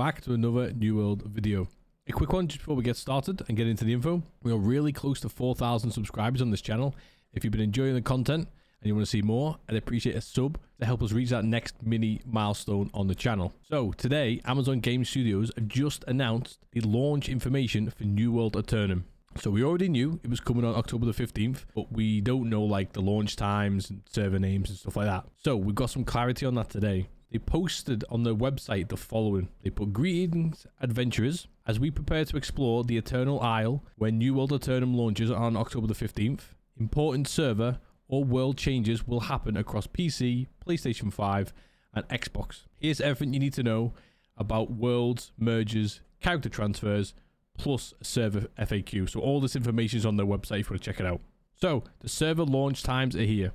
back to another New World video. A quick one just before we get started and get into the info. We are really close to 4,000 subscribers on this channel. If you've been enjoying the content and you want to see more, I'd appreciate a sub to help us reach that next mini milestone on the channel. So today, Amazon Game Studios have just announced the launch information for New World Aeternum. So we already knew it was coming on October the 15th, but we don't know like the launch times and server names and stuff like that. So we've got some clarity on that today. They posted on their website the following. They put, "Greetings, adventurers. As we prepare to explore the Eternal Isle when New World Aeternum launches on October the 15th, important server or world changes will happen across PC, PlayStation 5, and Xbox. Here's everything you need to know about worlds, mergers, character transfers, plus a server FAQ." So all this information is on their website if you want to check it out. So the server launch times are here.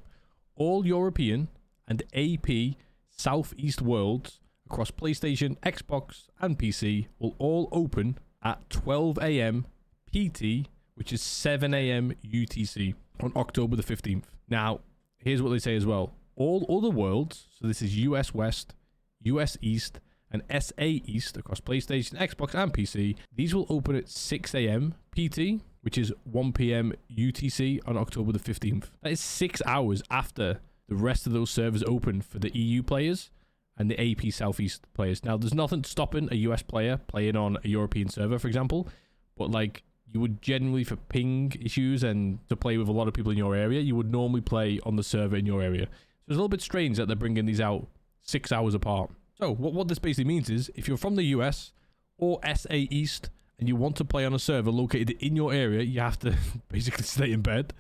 All European and AP Southeast worlds across PlayStation, Xbox, and PC will all open at 12 AM PT, which is 7 AM UTC on October the 15th. Now, here's what they say as well. All other worlds, so this is US West, US East, and SA East across PlayStation, Xbox, and PC, these will open at 6 AM PT, which is 1 PM UTC on October the 15th. That is 6 hours after the rest of those servers open for the EU players and the AP Southeast players. Now, there's nothing stopping a US player playing on a European server, for example, but like you would generally, for ping issues and to play with a lot of people in your area, you would normally play on the server in your area. So it's a little bit strange that they're bringing these out 6 hours apart. So what this basically means is if you're from the US or SA East and you want to play on a server located in your area, you have to basically stay in bed.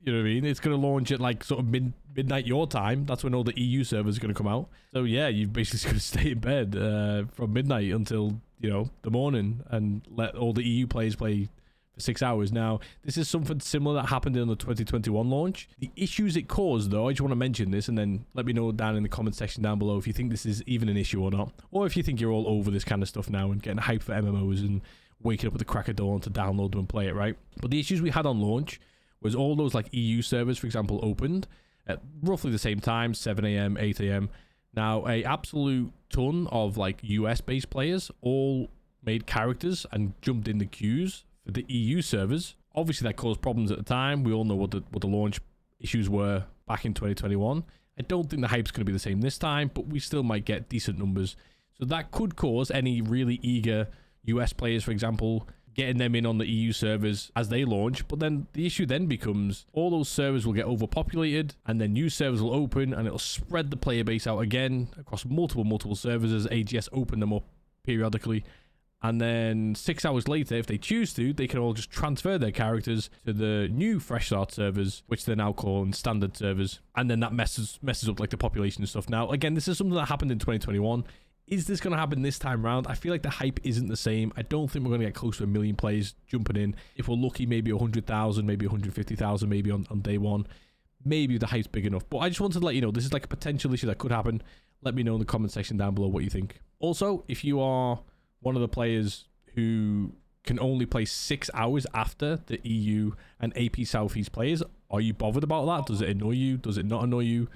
You know what I mean? It's going to launch at like sort of midnight your time. That's when all the EU servers are going to come out. So yeah, you've basically got to stay in bed from midnight until, you know, the morning and let all the EU players play for 6 hours. Now, this is something similar that happened in the 2021 launch. The issues it caused, though, I just want to mention this and then let me know down in the comment section down below if you think this is even an issue or not. Or if you think you're all over this kind of stuff now and getting hyped for MMOs and waking up at the crack of dawn to download them and play it, right? But the issues we had on launch was all those like EU servers, for example, opened at roughly the same time, 7 AM, 8 AM. Now, a absolute ton of like US-based players all made characters and jumped in the queues for the EU servers. Obviously, that caused problems at the time. We all know what the launch issues were back in 2021. I don't think the hype's going to be the same this time, but we still might get decent numbers. So that could cause any really eager US players, for example, getting them in on the EU servers as they launch. But then the issue then becomes all those servers will get overpopulated and then new servers will open and it'll spread the player base out again across multiple servers as AGS open them up periodically. And then 6 hours later, if they choose to, they can all just transfer their characters to the new fresh start servers, which they're now calling standard servers. And then that messes up like the population and stuff. Now, again, this is something that happened in 2021. Is this going to happen this time around? I feel like the hype isn't the same. I don't think we're going to get close to 1 million players jumping in. If we're lucky, maybe 100,000, maybe 150,000, maybe on day one. Maybe the hype's big enough. But I just wanted to let you know, this is like a potential issue that could happen. Let me know in the comment section down below what you think. Also, if you are one of the players who can only play 6 hours after the EU and AP Southeast players, are you bothered about that? Does it annoy you? Does it not annoy you?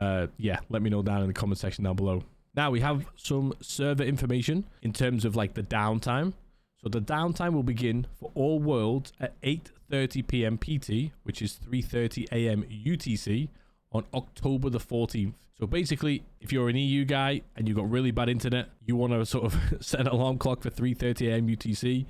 Yeah, let me know down in the comment section down below. Now, we have some server information in terms of like the downtime. So the downtime will begin for all worlds at 8:30 PM PT, which is 3:30 AM UTC on October the 14th. So basically, if you're an EU guy and you've got really bad internet, you want to sort of set an alarm clock for 3:30 AM UTC.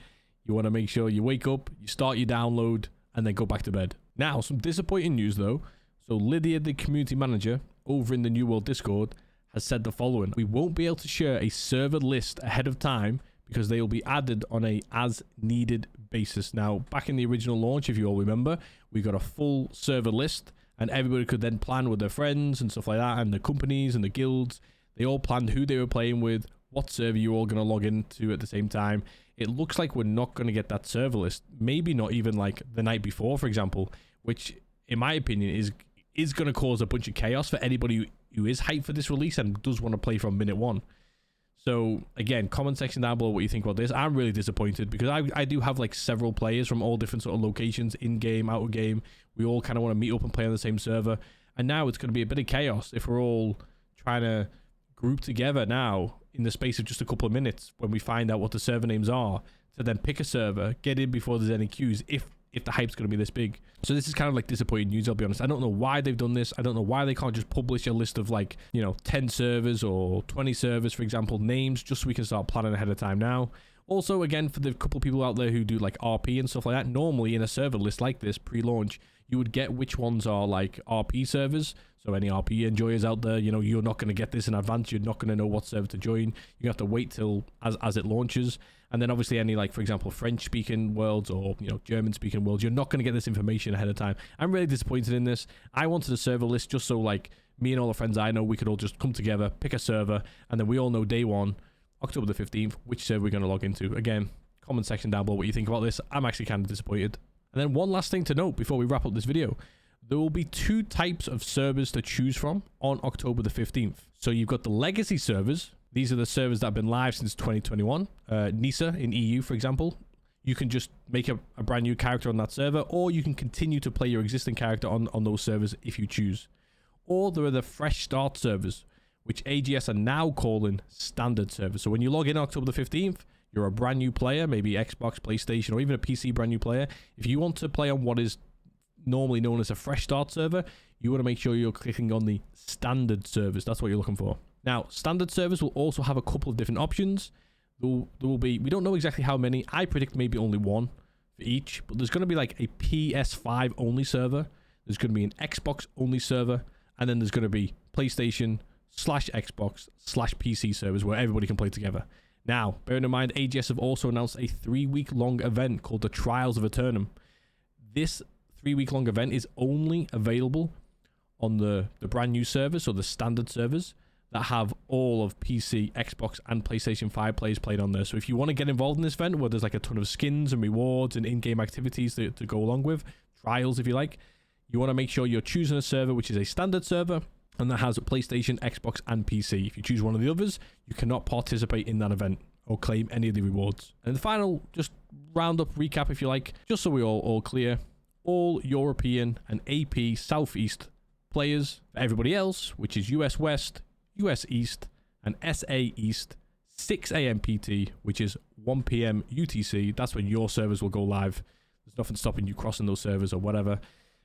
You want to make sure you wake up, you start your download, and then go back to bed. Now, some disappointing news though. So Lydia, the community manager over in the New World Discord, has said the following: "We won't be able to share a server list ahead of time because they will be added on a as needed basis." Now, back in the original launch, if you all remember, we got a full server list and everybody could then plan with their friends and stuff like that, and the companies and the guilds. They all planned who they were playing with, what server you're all going to log into at the same time. It looks like we're not going to get that server list. Maybe not even like the night before, for example, which in my opinion is going to cause a bunch of chaos for anybody who is hyped for this release and does want to play from minute one. So again, comment section down below what you think about this. I'm really disappointed because I do have like several players from all different sort of locations, in game, out of game. We all kind of want to meet up and play on the same server, and now it's going to be a bit of chaos if we're all trying to group together now in the space of just a couple of minutes when we find out what the server names are, to then pick a server, get in before there's any queues, if the hype's going to be this big. So this is kind of like disappointing news, I'll be honest. I don't know why they've done this. I don't know why they can't just publish a list of like, you know, 10 servers or 20 servers, for example, names, just so we can start planning ahead of time now. Also, again, for the couple of people out there who do like RP and stuff like that, normally in a server list like this pre-launch, you would get which ones are like RP servers. So any RP enjoyers out there, you know, you're not going to get this in advance. You're not going to know what server to join. You have to wait till as it launches. And then obviously any, like, for example, French-speaking worlds or, you know, German-speaking worlds, you're not going to get this information ahead of time. I'm really disappointed in this. I wanted a server list just so, like, me and all the friends I know, we could all just come together, pick a server, and then we all know day one, October the 15th, which server we're going to log into. Again, comment section down below what you think about this. I'm actually kind of disappointed. And then one last thing to note before we wrap up this video. There will be 2 types of servers to choose from on October the 15th. So you've got the legacy servers. These are the servers that have been live since 2021. NISA in EU, for example. You can just make a brand new character on that server, or you can continue to play your existing character on those servers if you choose. Or there are the fresh start servers, which AGS are now calling standard servers. So when you log in October the 15th, you're a brand new player, maybe Xbox, PlayStation, or even a PC brand new player. If you want to play on what is normally known as a fresh start server, you want to make sure you're clicking on the standard servers. That's what you're looking for. Now, standard servers will also have a couple of different options. There will be, we don't know exactly how many. I predict maybe only one for each, but there's going to be like a PS5 only server. There's going to be an Xbox only server, and then there's going to be PlayStation/Xbox/PC servers where everybody can play together. Now, bearing in mind, AGS have also announced a 3-week-long event called the Trials of Aeternum. This 3-week-long event is only available on the brand new servers, so the standard servers that have all of PC, Xbox, and PlayStation 5 players played on there. So if you want to get involved in this event where there's like a ton of skins and rewards and in-game activities to go along with, trials if you like, you want to make sure you're choosing a server which is a standard server and that has a PlayStation, Xbox, and PC. If you choose one of the others, you cannot participate in that event or claim any of the rewards. And the final, just roundup recap if you like, just so we're all clear, all European and AP Southeast players, for everybody else, which is US West, US East, and SA East, 6 AM PT, which is 1 PM UTC. That's when your servers will go live. There's nothing stopping you crossing those servers or whatever,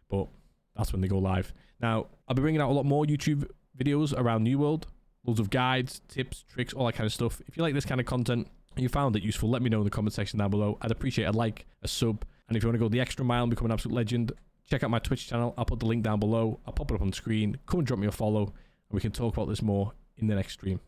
but that's when they go live. Now, I'll be bringing out a lot more YouTube videos around NewWorld, loads of guides, tips, tricks, all that kind of stuff. If you like this kind of content and you found it useful, let me know in the comment section down below. I'd appreciate a like, a sub, and if you want to go the extra mile and become an absolute legend, check out my Twitch channel. I'll put the link down below. I'll pop it up on the screen. Come and drop me a follow, and we can talk about this more in the next stream.